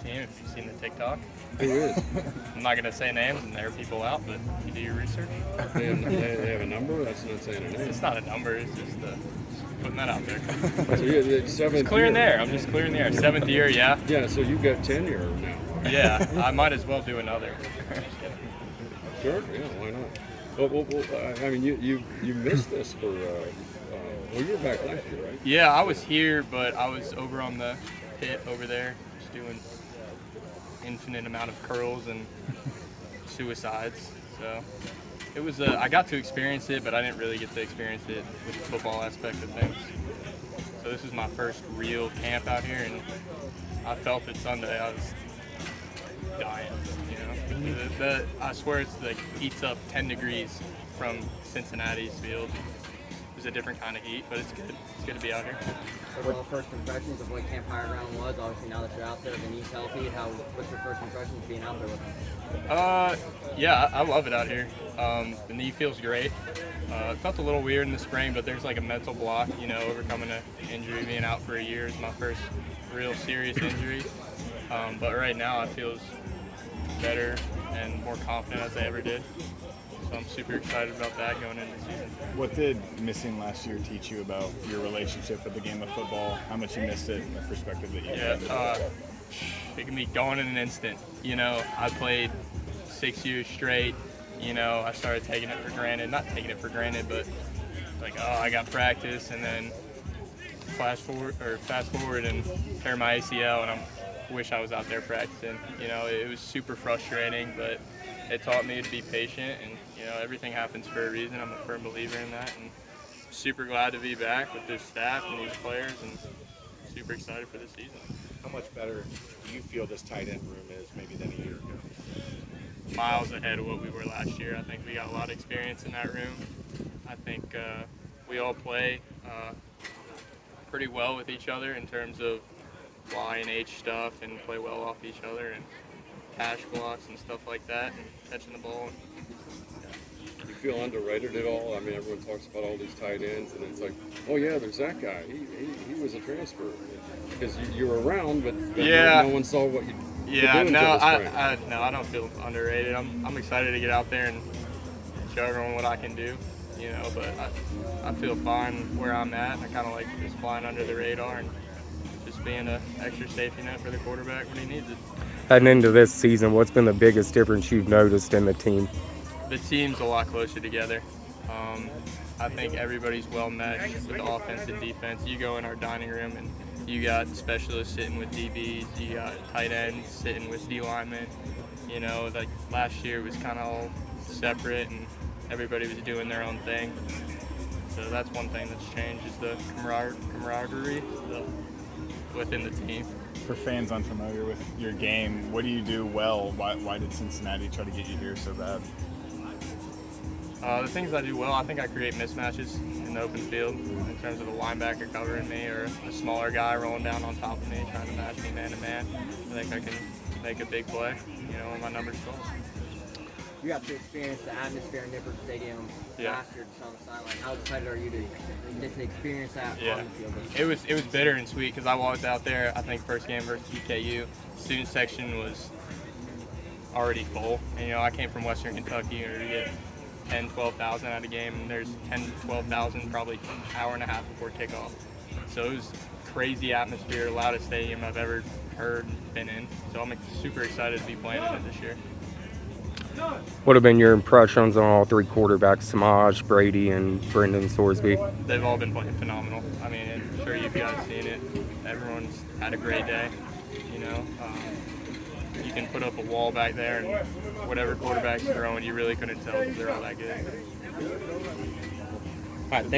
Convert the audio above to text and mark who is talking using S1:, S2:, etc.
S1: team, if you've seen the TikTok.
S2: Who is?
S1: I'm not going to say names and air people out, but you do your research.
S2: They have a number? That's not saying a name.
S1: It's not a number, it's just putting that out there.
S2: So you're seventh
S1: Just clearing the
S2: year.
S1: air. I'm just clearing the air. 7th year, yeah.
S2: Yeah, so you've got tenure now.
S1: Yeah, I might as well do another.
S2: Sure, yeah, why not? Well, I mean, you missed this for, well, you were back last year, right?
S1: Yeah, I was here, but I was over on the pit over there, just doing infinite amount of curls and suicides. So it was, I got to experience it, but I didn't really get to experience it with the football aspect of things. So this is my first real camp out here, and I felt it Sunday. I was dying, you know. I swear it's like heats up 10 degrees from Cincinnati's field. It was a different kind of heat, but it's good. It's good to be out here.
S3: Overall, first impressions of what Camp Higher Ground was. Obviously, now that you're out there, the knees healthy. What's your first impressions being out there with them?
S1: Yeah, I love it out here. The knee feels great. It felt a little weird in the spring, but there's like a mental block, you know, overcoming an injury. Being out for a year is my first real serious injury. But right now, it feels better and more confident as I ever did. So I'm super excited about that going into the season.
S4: What did missing last year teach you about your relationship with the game of football? How much you missed it, and the perspective that you had?
S1: It can be gone in an instant. You know, I played 6 years straight. You know, I started taking it for granted. Not taking it for granted, but like, oh, I got practice, and then fast forward and tear my ACL, and I wish I was out there practicing. You know, it was super frustrating, but it taught me to be patient, and you know, everything happens for a reason. I'm a firm believer in that, and super glad to be back with this staff and these players, and super excited for this season.
S5: How much better do you feel this tight end room is maybe than a year ago?
S1: Miles ahead of what we were last year. I think we got a lot of experience in that room. I think we all play pretty well with each other in terms of Y and H stuff, and play well off each other, and cash blocks and stuff like that, and catching the ball.
S2: You feel underrated at all? I mean, everyone talks about all these tight ends, and it's like, oh yeah, there's that guy. He was a transfer because you were around, but
S1: yeah,
S2: no one saw what you.
S1: Yeah, no, I don't feel underrated. I'm excited to get out there and show everyone what I can do, you know. But I feel fine where I'm at. I kind of like just flying under the radar and just being an extra safety net for the quarterback when he needs it.
S6: Heading into this season, what's been the biggest difference you've noticed in the team?
S1: The team's a lot closer together. I think everybody's well meshed with offense and defense. You go in our dining room and you got specialists sitting with DBs, you got tight ends sitting with D linemen. You know, like last year was kind of all separate and everybody was doing their own thing. So that's one thing that's changed, is the camaraderie within the team.
S4: For fans unfamiliar with your game, what do you do well? Why did Cincinnati try to get you here so bad?
S1: The things I do well, I think I create mismatches in the open field in terms of a linebacker covering me or a smaller guy rolling down on top of me trying to match me man to man. I think I can make a big play, you know, when my numbers fall.
S3: You got to experience the atmosphere in Nippert Stadium last year just on the sideline. How excited are you to get to experience that on the field?
S1: It was bitter and sweet because I walked out there, I think first game versus EKU, student section was already full. And, you know, I came from Western Kentucky where you get 10, 12,000 at a game, and there's 10, 12,000 probably an hour and a half before kickoff. So it was crazy atmosphere, loudest stadium I've ever heard and been in. So I'm super excited to be playing in it this year.
S6: What have been your impressions on all three quarterbacks, Samaj, Brady, and Brendan Sorsby?
S1: They've all been playing phenomenal. I mean, I'm sure you guys have seen it. Everyone's had a great day, you know. You can put up a wall back there, and whatever quarterback's throwing, you really couldn't tell because they're all that good.
S5: All right, thanks.